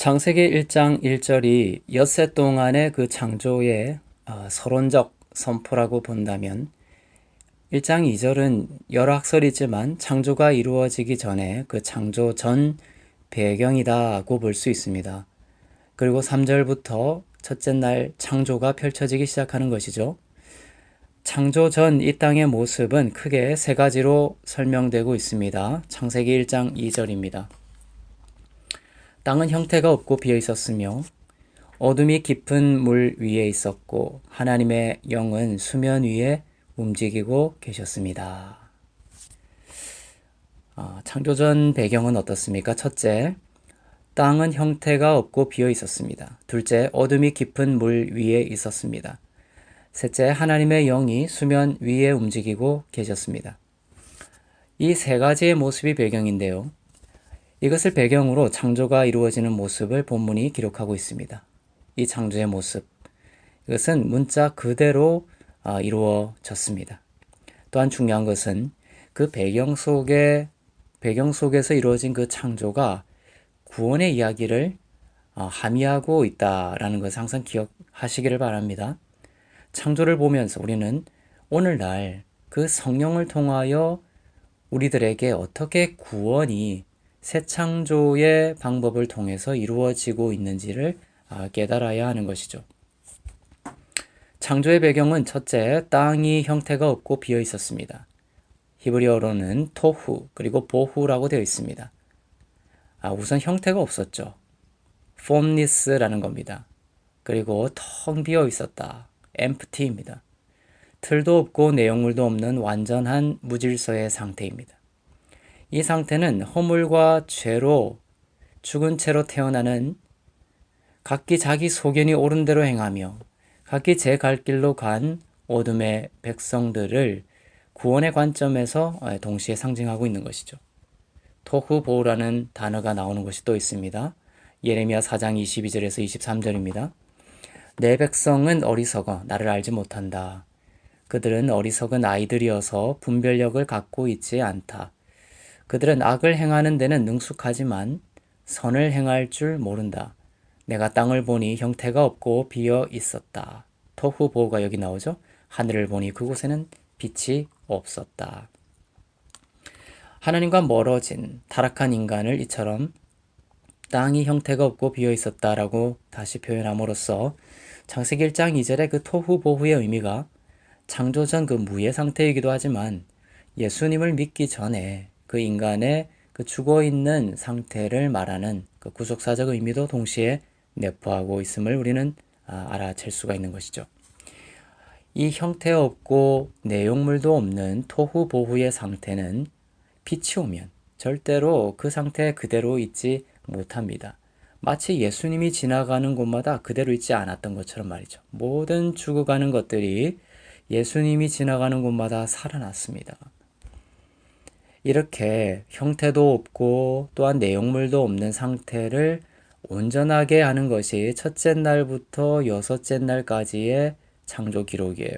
창세기 1장 1절이 엿새 동안의 그 창조의 서론적 선포라고 본다면 1장 2절은 여러 학설이 있지만 창조가 이루어지기 전에 그 창조 전 배경이다고 볼 수 있습니다. 그리고 3절부터 첫째 날 창조가 펼쳐지기 시작하는 것이죠. 창조 전 이 땅의 모습은 크게 세 가지로 설명되고 있습니다. 창세기 1장 2절입니다. 땅은 형태가 없고 비어 있었으며 어둠이 깊은 물 위에 있었고 하나님의 영은 수면 위에 움직이고 계셨습니다. 창조전 배경은 어떻습니까? 첫째, 땅은 형태가 없고 비어 있었습니다. 둘째, 어둠이 깊은 물 위에 있었습니다. 셋째, 하나님의 영이 수면 위에 움직이고 계셨습니다. 이 세 가지의 모습이 배경인데요. 이것을 배경으로 창조가 이루어지는 모습을 본문이 기록하고 있습니다. 이 창조의 모습, 이것은 문자 그대로 이루어졌습니다. 또한 중요한 것은 그 배경 속에서 이루어진 그 창조가 구원의 이야기를 함의하고 있다라는 것을 항상 기억하시기를 바랍니다. 창조를 보면서 우리는 오늘날 그 성령을 통하여 우리들에게 어떻게 구원이 새 창조의 방법을 통해서 이루어지고 있는지를 깨달아야 하는 것이죠. 창조의 배경은 첫째, 땅이 형태가 없고 비어 있었습니다. 히브리어로는 토후 그리고 보후라고 되어 있습니다. 우선 형태가 없었죠. formless라는 겁니다. 그리고 텅 비어 있었다. empty입니다. 틀도 없고 내용물도 없는 완전한 무질서의 상태입니다. 이 상태는 허물과 죄로 죽은 채로 태어나는 각기 자기 소견이 옳은 대로 행하며 각기 제 갈 길로 간 어둠의 백성들을 구원의 관점에서 동시에 상징하고 있는 것이죠. 토후보우라는 단어가 나오는 것이 또 있습니다. 예레미야 4장 22절에서 23절입니다. 내 백성은 어리석어 나를 알지 못한다. 그들은 어리석은 아이들이어서 분별력을 갖고 있지 않다. 그들은 악을 행하는 데는 능숙하지만 선을 행할 줄 모른다. 내가 땅을 보니 형태가 없고 비어 있었다. 토후보우가 여기 나오죠. 하늘을 보니 그곳에는 빛이 없었다. 하나님과 멀어진 타락한 인간을 이처럼 땅이 형태가 없고 비어 있었다라고 다시 표현함으로써 창세기 1장 2절의 그 토후보후의 의미가 창조 전 그 무의 상태이기도 하지만 예수님을 믿기 전에 그 인간의 그 죽어있는 상태를 말하는 그 구속사적 의미도 동시에 내포하고 있음을 우리는 알아챌 수가 있는 것이죠. 이 형태 없고 내용물도 없는 토후보후의 상태는 빛이 오면 절대로 그 상태 그대로 있지 못합니다. 마치 예수님이 지나가는 곳마다 그대로 있지 않았던 것처럼 말이죠. 모든 죽어가는 것들이 예수님이 지나가는 곳마다 살아났습니다. 이렇게 형태도 없고 또한 내용물도 없는 상태를 온전하게 하는 것이 첫째 날부터 여섯째 날까지의 창조 기록이에요.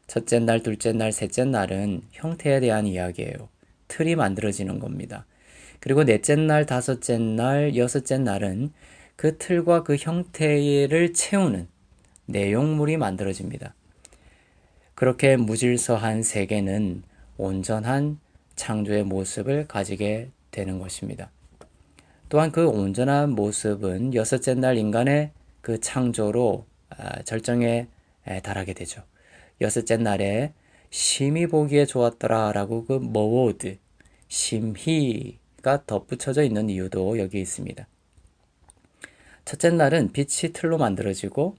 첫째 날, 둘째 날, 셋째 날은 형태에 대한 이야기예요. 틀이 만들어지는 겁니다. 그리고 넷째 날, 다섯째 날, 여섯째 날은 그 틀과 그 형태를 채우는 내용물이 만들어집니다. 그렇게 무질서한 세계는 온전한 창조의 모습을 가지게 되는 것입니다. 또한 그 온전한 모습은 여섯째 날 인간의 그 창조로 절정에 달하게 되죠. 여섯째 날에 심히 보기에 좋았더라 라고 그 머워드, 심히가 덧붙여져 있는 이유도 여기 있습니다. 첫째 날은 빛이 틀로 만들어지고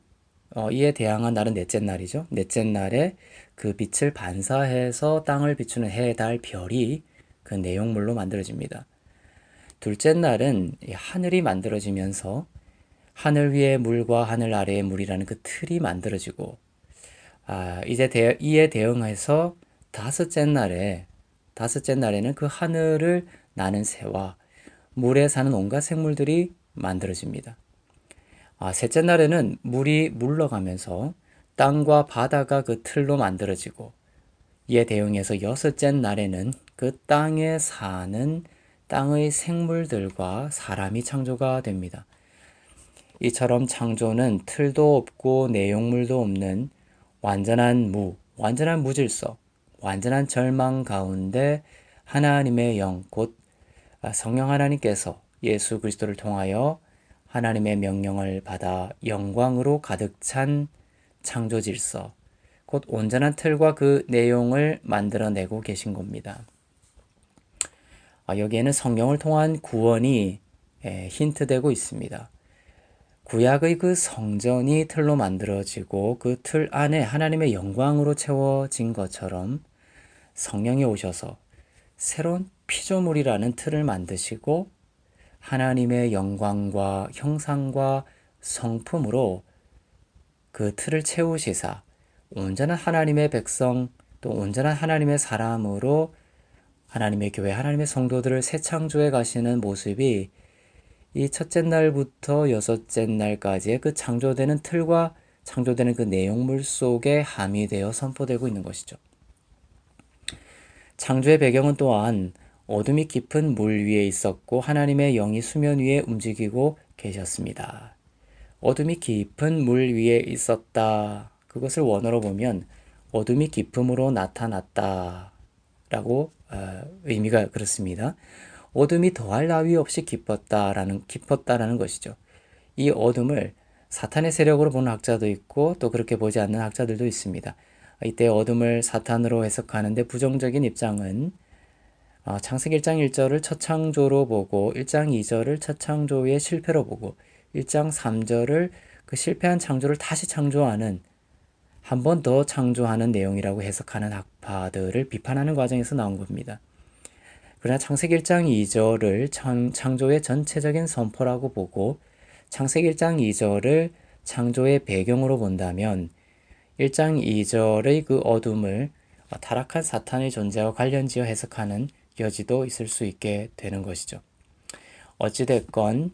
이에 대항한 날은 넷째 날이죠. 넷째 날에 그 빛을 반사해서 땅을 비추는 해, 달, 별이 그 내용물로 만들어집니다. 둘째 날은 하늘이 만들어지면서 하늘 위의 물과 하늘 아래의 물이라는 그 틀이 만들어지고 이에 대응해서 다섯째 날에는 그 하늘을 나는 새와 물에 사는 온갖 생물들이 만들어집니다. 셋째 날에는 물이 물러가면서 땅과 바다가 그 틀로 만들어지고 이에 대응해서 여섯째 날에는 그 땅에 사는 땅의 생물들과 사람이 창조가 됩니다. 이처럼 창조는 틀도 없고 내용물도 없는 완전한 무질서, 완전한 절망 가운데 하나님의 영, 곧 성령 하나님께서 예수 그리스도를 통하여 하나님의 명령을 받아 영광으로 가득 찬 창조 질서, 곧 온전한 틀과 그 내용을 만들어내고 계신 겁니다. 여기에는 성경을 통한 구원이 힌트되고 있습니다. 구약의 그 성전이 틀로 만들어지고 그 틀 안에 하나님의 영광으로 채워진 것처럼 성령이 오셔서 새로운 피조물이라는 틀을 만드시고 하나님의 영광과 형상과 성품으로 그 틀을 채우시사 온전한 하나님의 백성 또 온전한 하나님의 사람으로 하나님의 교회, 하나님의 성도들을 새 창조해 가시는 모습이 이 첫째 날부터 여섯째 날까지의 그 창조되는 틀과 창조되는 그 내용물 속에 함의되어 선포되고 있는 것이죠. 창조의 배경은 또한 어둠이 깊은 물 위에 있었고 하나님의 영이 수면 위에 움직이고 계셨습니다. 어둠이 깊은 물 위에 있었다. 그것을 원어로 보면 어둠이 깊음으로 나타났다 라고 의미가 그렇습니다. 어둠이 더할 나위 없이 깊었다라는 것이죠. 이 어둠을 사탄의 세력으로 보는 학자도 있고 또 그렇게 보지 않는 학자들도 있습니다. 이때 어둠을 사탄으로 해석하는데 부정적인 입장은 창세기 1장 1절을 첫 창조로 보고 1장 2절을 첫 창조의 실패로 보고 1장 3절을 그 실패한 창조를 다시 창조하는 한 번 더 창조하는 내용이라고 해석하는 학파들을 비판하는 과정에서 나온 겁니다. 그러나 창세기 1장 2절을 창조의 전체적인 선포라고 보고 창세기 1장 2절을 창조의 배경으로 본다면 1장 2절의 그 어둠을 타락한 사탄의 존재와 관련지어 해석하는 여지도 있을 수 있게 되는 것이죠. 어찌됐건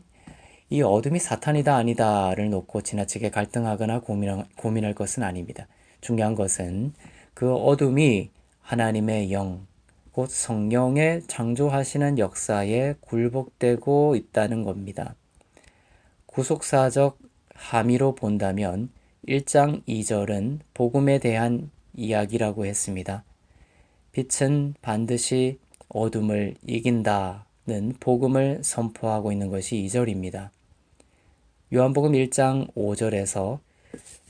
이 어둠이 사탄이다 아니다를 놓고 지나치게 갈등하거나 고민할 것은 아닙니다. 중요한 것은 그 어둠이 하나님의 영, 곧 성령의 창조하시는 역사에 굴복되고 있다는 겁니다. 구속사적 함의로 본다면 1장 2절은 복음에 대한 이야기라고 했습니다. 빛은 반드시 어둠을 이긴다는 복음을 선포하고 있는 것이 2절입니다. 요한복음 1장 5절에서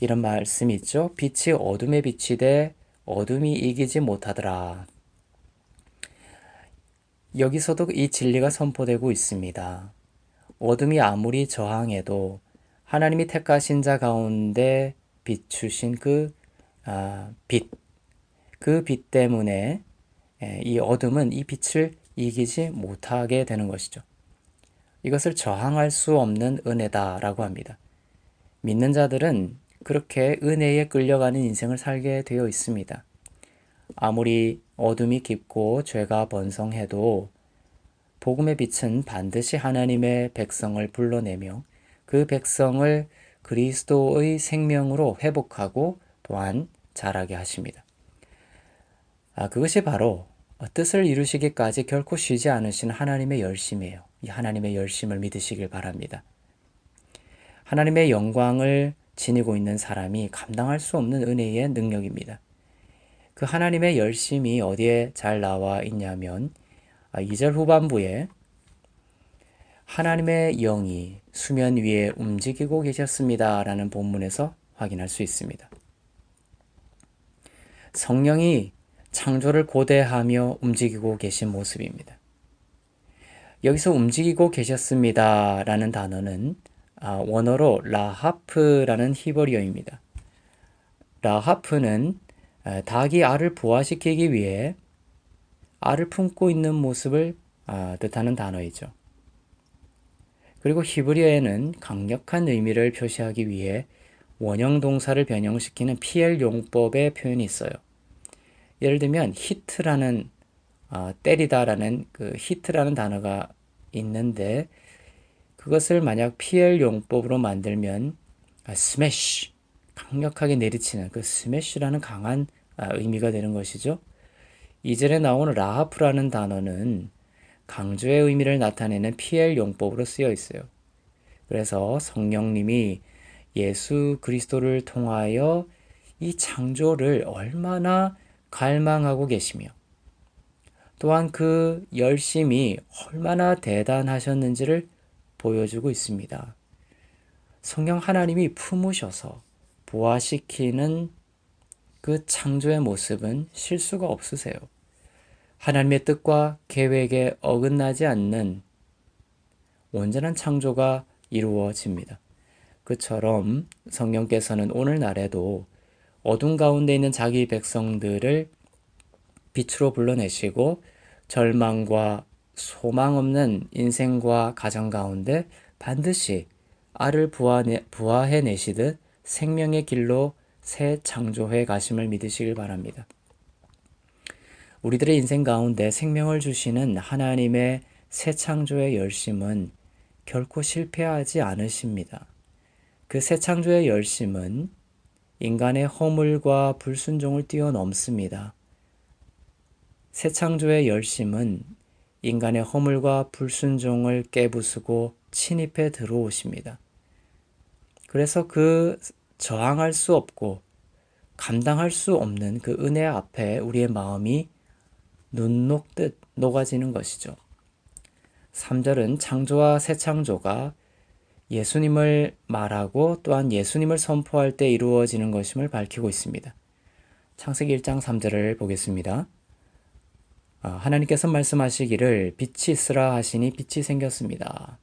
이런 말씀이 있죠. 빛이 어둠에 비치되 어둠이 이기지 못하더라. 여기서도 이 진리가 선포되고 있습니다. 어둠이 아무리 저항해도 하나님이 택하신 자 가운데 비추신 그 빛 때문에 이 어둠은 이 빛을 이기지 못하게 되는 것이죠. 이것을 저항할 수 없는 은혜다라고 합니다. 믿는 자들은 그렇게 은혜에 끌려가는 인생을 살게 되어 있습니다. 아무리 어둠이 깊고 죄가 번성해도 복음의 빛은 반드시 하나님의 백성을 불러내며 그 백성을 그리스도의 생명으로 회복하고 또한 자라게 하십니다. 그것이 바로 뜻을 이루시기까지 결코 쉬지 않으신 하나님의 열심이에요. 이 하나님의 열심을 믿으시길 바랍니다. 하나님의 영광을 지니고 있는 사람이 감당할 수 없는 은혜의 능력입니다. 그 하나님의 열심이 어디에 잘 나와 있냐면 2절 후반부에 하나님의 영이 수면 위에 움직이고 계셨습니다 라는 본문에서 확인할 수 있습니다. 성령이 창조를 고대하며 움직이고 계신 모습입니다. 여기서 움직이고 계셨습니다 라는 단어는 원어로 라하프라는 히브리어입니다. 라하프는 닭이 알을 부화시키기 위해 알을 품고 있는 모습을 뜻하는 단어이죠. 그리고 히브리어에는 강력한 의미를 표시하기 위해 원형 동사를 변형시키는 PL 용법의 표현이 있어요. 예를 들면 히트라는 때리다라는 그 히트라는 단어가 있는데 그것을 만약 PL 용법으로 만들면 스매시 강력하게 내리치는 그 스매시라는 강한 의미가 되는 것이죠. 2절에 나오는 라하프라는 단어는 강조의 의미를 나타내는 PL 용법으로 쓰여 있어요. 그래서 성령님이 예수 그리스도를 통하여 이 창조를 얼마나 갈망하고 계시며 또한 그 열심이 얼마나 대단하셨는지를 보여주고 있습니다. 성령 하나님이 품으셔서 부화시키는 그 창조의 모습은 실수가 없으세요. 하나님의 뜻과 계획에 어긋나지 않는 온전한 창조가 이루어집니다. 그처럼 성령께서는 오늘날에도 어둠 가운데 있는 자기 백성들을 빛으로 불러내시고 절망과 소망 없는 인생과 가정 가운데 반드시 알을 부화해내시듯 생명의 길로 새 창조해 가심을 믿으시길 바랍니다. 우리들의 인생 가운데 생명을 주시는 하나님의 새 창조의 열심은 결코 실패하지 않으십니다. 그 새 창조의 열심은 인간의 허물과 불순종을 뛰어넘습니다. 새 창조의 열심은 인간의 허물과 불순종을 깨부수고 침입해 들어오십니다. 그래서 그 저항할 수 없고 감당할 수 없는 그 은혜 앞에 우리의 마음이 눈 녹듯 녹아지는 것이죠. 3절은 창조와 새 창조가 예수님을 말하고 또한 예수님을 선포할 때 이루어지는 것임을 밝히고 있습니다. 창세기 1장 3절을 보겠습니다. 하나님께서 말씀하시기를 빛이 있으라 하시니 빛이 생겼습니다.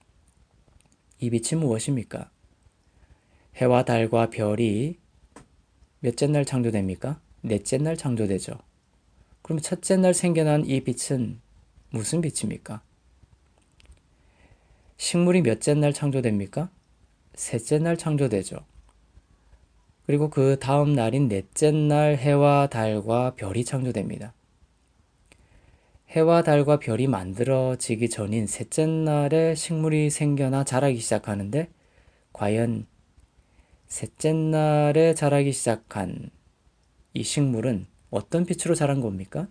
이 빛이 무엇입니까? 해와 달과 별이 몇째 날 창조됩니까? 넷째 날 창조되죠. 그럼 첫째 날 생겨난 이 빛은 무슨 빛입니까? 식물이 몇째 날 창조됩니까? 셋째 날 창조되죠. 그리고 그 다음 날인 넷째 날 해와 달과 별이 창조됩니다. 해와 달과 별이 만들어지기 전인 셋째 날에 식물이 생겨나 자라기 시작하는데 과연 셋째 날에 자라기 시작한 이 식물은 어떤 빛으로 자란 겁니까?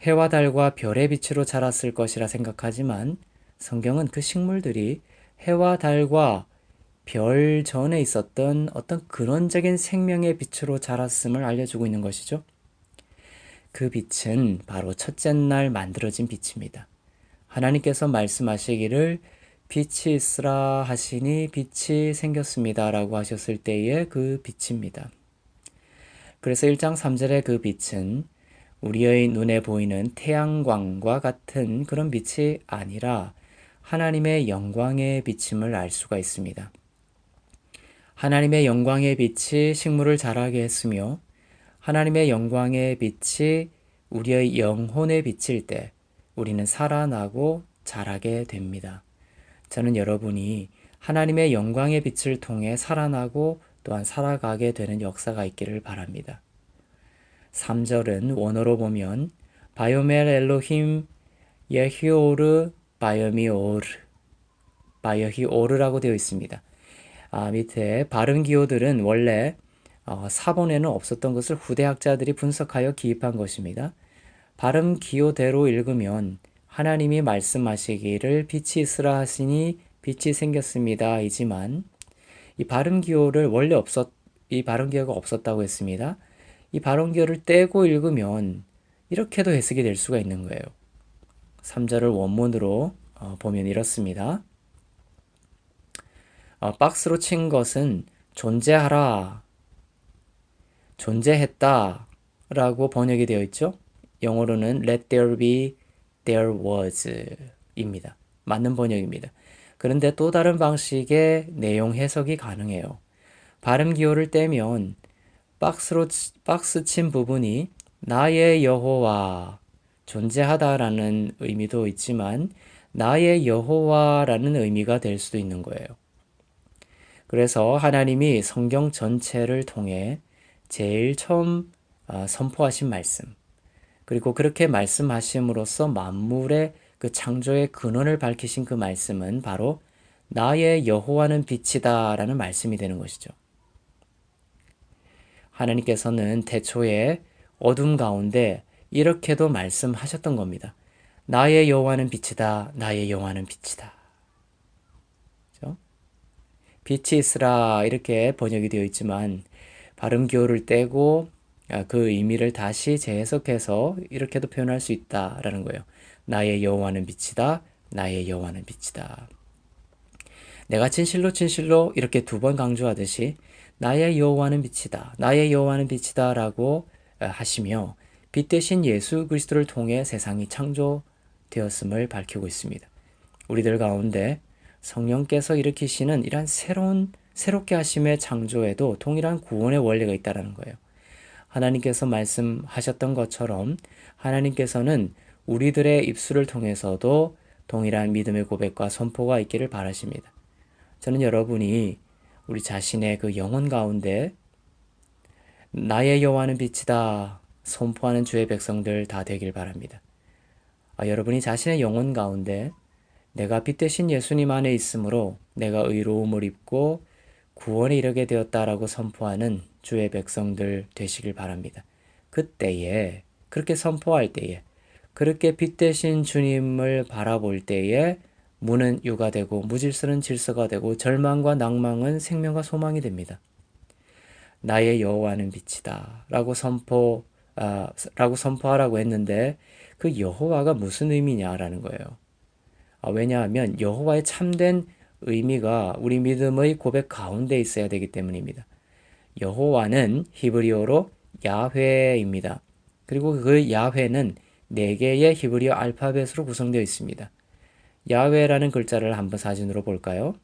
해와 달과 별의 빛으로 자랐을 것이라 생각하지만 성경은 그 식물들이 해와 달과 별 전에 있었던 어떤 근원적인 생명의 빛으로 자랐음을 알려주고 있는 것이죠. 그 빛은 바로 첫째 날 만들어진 빛입니다. 하나님께서 말씀하시기를 빛이 있으라 하시니 빛이 생겼습니다 라고 하셨을 때의 그 빛입니다. 그래서 1장 3절의 그 빛은 우리의 눈에 보이는 태양광과 같은 그런 빛이 아니라 하나님의 영광의 빛임을 알 수가 있습니다. 하나님의 영광의 빛이 식물을 자라게 했으며 하나님의 영광의 빛이 우리의 영혼에 비칠 때 우리는 살아나고 자라게 됩니다. 저는 여러분이 하나님의 영광의 빛을 통해 살아나고 또한 살아가게 되는 역사가 있기를 바랍니다. 3절은 원어로 보면 바요멜 엘로힘 예히오르 바여히오르라고 되어 있습니다. 밑에 발음 기호들은 원래 사본에는 없었던 것을 후대 학자들이 분석하여 기입한 것입니다. 발음 기호대로 읽으면 하나님이 말씀하시기를 빛이 있으라 하시니 빛이 생겼습니다. 이지만 이 발음 기호를 이 발음 기호가 없었다고 했습니다. 이 발음 기호를 떼고 읽으면 이렇게도 해석이 될 수가 있는 거예요. 3절을 원문으로 보면 이렇습니다. 박스로 친 것은 존재하라, 존재했다 라고 번역이 되어 있죠. 영어로는 let there be, there was 입니다. 맞는 번역입니다. 그런데 또 다른 방식의 내용 해석이 가능해요. 발음 기호를 떼면 박스 친 부분이 나의 여호와, 존재하다라는 의미도 있지만 나의 여호와라는 의미가 될 수도 있는 거예요. 그래서 하나님이 성경 전체를 통해 제일 처음 선포하신 말씀, 그리고 그렇게 말씀하심으로써 만물의 그 창조의 근원을 밝히신 그 말씀은 바로 나의 여호와는 빛이다 라는 말씀이 되는 것이죠. 하나님께서는 태초에 어둠 가운데 이렇게도 말씀하셨던 겁니다. 나의 여호와는 빛이다. 나의 여호와는 빛이다. 그렇죠? 빛이 있으라 이렇게 번역이 되어 있지만 발음 기호를 떼고 그 의미를 다시 재해석해서 이렇게도 표현할 수 있다라는 거예요. 나의 여호와는 빛이다. 나의 여호와는 빛이다. 내가 진실로 진실로 이렇게 두 번 강조하듯이 나의 여호와는 빛이다. 나의 여호와는 빛이다 라고 하시며 빛 대신 예수 그리스도를 통해 세상이 창조되었음을 밝히고 있습니다. 우리들 가운데 성령께서 일으키시는 이러한 새롭게 하심의 창조에도 동일한 구원의 원리가 있다는 거예요. 하나님께서 말씀하셨던 것처럼 하나님께서는 우리들의 입술을 통해서도 동일한 믿음의 고백과 선포가 있기를 바라십니다. 저는 여러분이 우리 자신의 그 영혼 가운데 나의 여호와는 빛이다 선포하는 주의 백성들 다 되길 바랍니다. 여러분이 자신의 영혼 가운데 내가 빛 대신 예수님 안에 있으므로 내가 의로움을 입고 구원에 이르게 되었다라고 선포하는 주의 백성들 되시길 바랍니다. 그때에 그렇게 선포할 때에 그렇게 빛 대신 주님을 바라볼 때에 무는 유가 되고 무질서는 질서가 되고 절망과 낭망은 생명과 소망이 됩니다. 나의 여호와는 빛이다 라고 선포하라고 했는데 그 여호와가 무슨 의미냐라는 거예요. 왜냐하면 여호와의 참된 의미가 우리 믿음의 고백 가운데 있어야 되기 때문입니다. 여호와는 히브리어로 야훼입니다. 그리고 그 야훼는 4개의 히브리어 알파벳으로 구성되어 있습니다. 야훼라는 글자를 한번 사진으로 볼까요?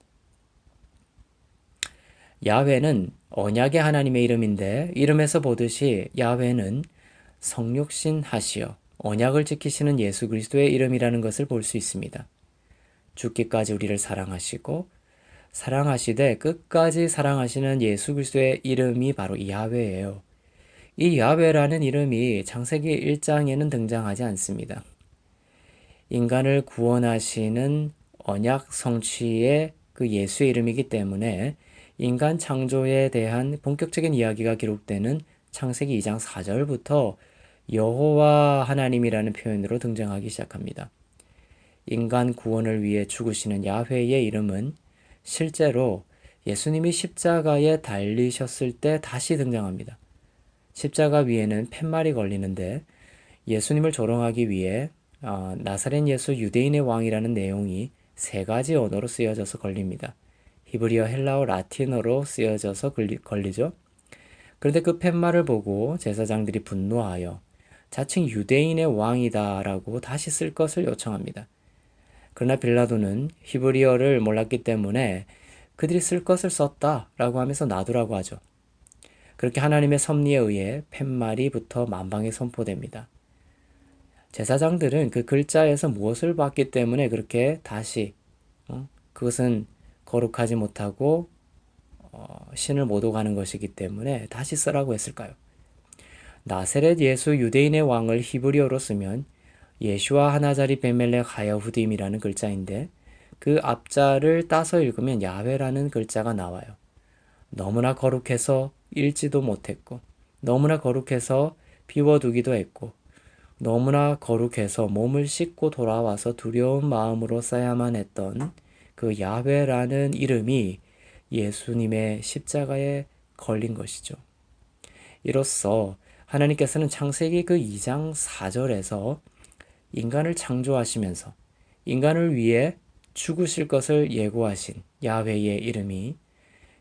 야훼는 언약의 하나님의 이름인데 이름에서 보듯이 야훼는 성육신 하시어 언약을 지키시는 예수 그리스도의 이름이라는 것을 볼 수 있습니다. 죽기까지 우리를 사랑하시고 사랑하시되 끝까지 사랑하시는 예수 그리스도의 이름이 바로 야훼예요. 이 야훼라는 이름이 창세기 1장에는 등장하지 않습니다. 인간을 구원하시는 언약 성취의 그 예수의 이름이기 때문에 인간 창조에 대한 본격적인 이야기가 기록되는 창세기 2장 4절부터 여호와 하나님이라는 표현으로 등장하기 시작합니다. 인간 구원을 위해 죽으시는 야훼의 이름은 실제로 예수님이 십자가에 달리셨을 때 다시 등장합니다. 십자가 위에는 팻말이 걸리는데 예수님을 조롱하기 위해 나사렛 예수 유대인의 왕이라는 내용이 3가지 언어로 쓰여져서 걸립니다. 히브리어, 헬라어, 라틴어로 쓰여져서 걸리죠. 그런데 그 팻말을 보고 제사장들이 분노하여 자칭 유대인의 왕이다라고 다시 쓸 것을 요청합니다. 그러나 빌라도는 히브리어를 몰랐기 때문에 그들이 쓸 것을 썼다라고 하면서 놔두라고 하죠. 그렇게 하나님의 섭리에 의해 팻말이부터 만방에 선포됩니다. 제사장들은 그 글자에서 무엇을 봤기 때문에 그렇게 다시 그것은 거룩하지 못하고 신을 못 오가는 것이기 때문에 다시 쓰라고 했을까요? 나세렛 예수 유대인의 왕을 히브리어로 쓰면 예슈아 하나자리 베멜렉 하여후딤이라는 글자인데 그 앞자를 따서 읽으면 야훼라는 글자가 나와요. 너무나 거룩해서 읽지도 못했고 너무나 거룩해서 비워두기도 했고 너무나 거룩해서 몸을 씻고 돌아와서 두려운 마음으로 써야만 했던 그 야훼라는 이름이 예수님의 십자가에 걸린 것이죠. 이로써 하나님께서는 창세기 그 2장 4절에서 인간을 창조하시면서 인간을 위해 죽으실 것을 예고하신 야훼의 이름이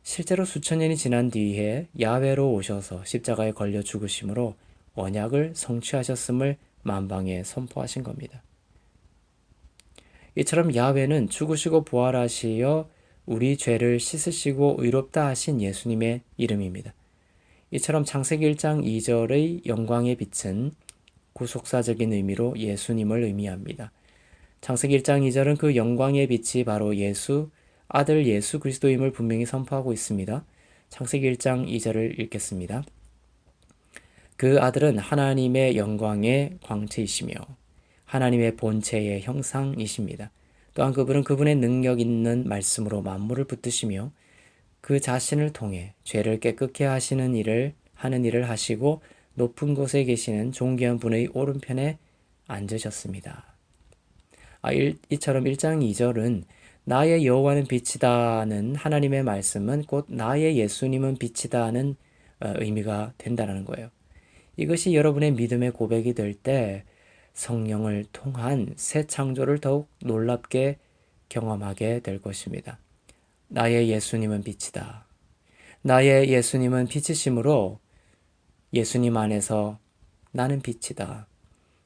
실제로 수천 년이 지난 뒤에 야훼로 오셔서 십자가에 걸려 죽으심으로 언약을 성취하셨음을 만방에 선포하신 겁니다. 이처럼 야훼는 죽으시고 부활하시어 우리 죄를 씻으시고 의롭다 하신 예수님의 이름입니다. 이처럼 창세기 1장 2절의 영광의 빛은 구속사적인 의미로 예수님을 의미합니다. 창세기 1장 2절은 그 영광의 빛이 바로 아들 예수 그리스도임을 분명히 선포하고 있습니다. 창세기 1장 2절을 읽겠습니다. 그 아들은 하나님의 영광의 광채이시며 하나님의 본체의 형상이십니다. 또한 그분은 그분의 능력 있는 말씀으로 만물을 붙드시며 그 자신을 통해 죄를 깨끗게 하는 일을 하시고 높은 곳에 계시는 존귀한 분의 오른편에 앉으셨습니다. 이처럼 1장 2절은 나의 여호와는 빛이다는 하나님의 말씀은 곧 나의 예수님은 빛이다는 의미가 된다는 거예요. 이것이 여러분의 믿음의 고백이 될 때 성령을 통한 새 창조를 더욱 놀랍게 경험하게 될 것입니다. 나의 예수님은 빛이다. 나의 예수님은 빛이심으로 예수님 안에서 나는 빛이다.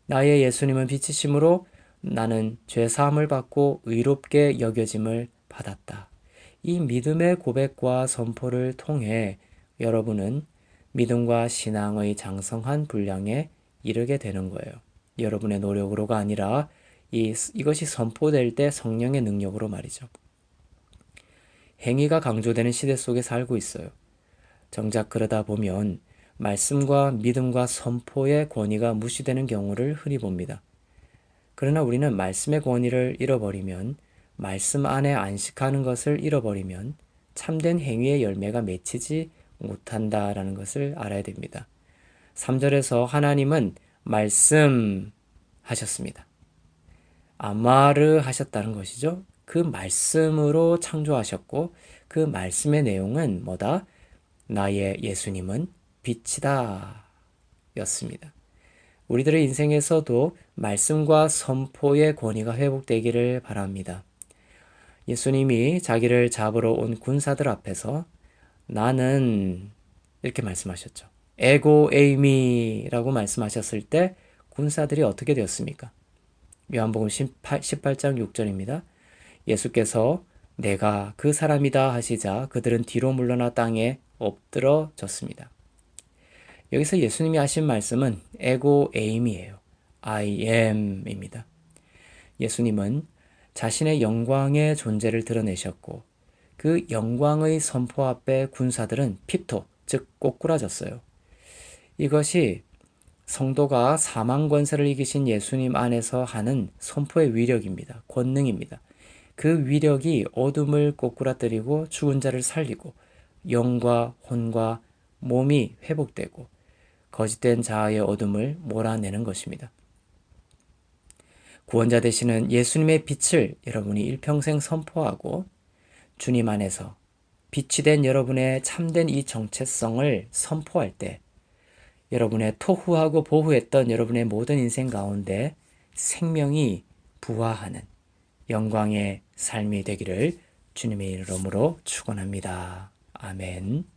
나의 예수님은 빛이심으로 나는 죄 사함을 받고 의롭게 여겨짐을 받았다. 이 믿음의 고백과 선포를 통해 여러분은 믿음과 신앙의 장성한 분량에 이르게 되는 거예요. 여러분의 노력으로가 아니라 이것이 선포될 때 성령의 능력으로 말이죠. 행위가 강조되는 시대 속에 살고 있어요. 정작 그러다 보면 말씀과 믿음과 선포의 권위가 무시되는 경우를 흔히 봅니다. 그러나 우리는 말씀의 권위를 잃어버리면, 말씀 안에 안식하는 것을 잃어버리면 참된 행위의 열매가 맺히지 못한다라는 것을 알아야 됩니다. 3절에서 하나님은 말씀하셨습니다. 아마르 하셨다는 것이죠. 그 말씀으로 창조하셨고 그 말씀의 내용은 뭐다? 나의 예수님은 빛이다 였습니다. 우리들의 인생에서도 말씀과 선포의 권위가 회복되기를 바랍니다. 예수님이 자기를 잡으러 온 군사들 앞에서 나는 이렇게 말씀하셨죠. 에고 에이미라고 말씀하셨을 때 군사들이 어떻게 되었습니까? 요한복음 18장 6절입니다. 예수께서 내가 그 사람이다 하시자 그들은 뒤로 물러나 땅에 엎드러졌습니다. 여기서 예수님이 하신 말씀은 에고 에임이에요. I am입니다. 예수님은 자신의 영광의 존재를 드러내셨고 그 영광의 선포 앞에 군사들은 핍토, 즉 꼬꾸라졌어요. 이것이 성도가 사망 권세를 이기신 예수님 안에서 하는 선포의 위력입니다. 권능입니다. 그 위력이 어둠을 꼬꾸라뜨리고 죽은 자를 살리고 영과 혼과 몸이 회복되고 거짓된 자아의 어둠을 몰아내는 것입니다. 구원자 되시는 예수님의 빛을 여러분이 일평생 선포하고 주님 안에서 빛이 된 여러분의 참된 이 정체성을 선포할 때 여러분의 토후하고 보후했던 여러분의 모든 인생 가운데 생명이 부화하는 영광의 삶이 되기를 주님의 이름으로 축원합니다. 아멘.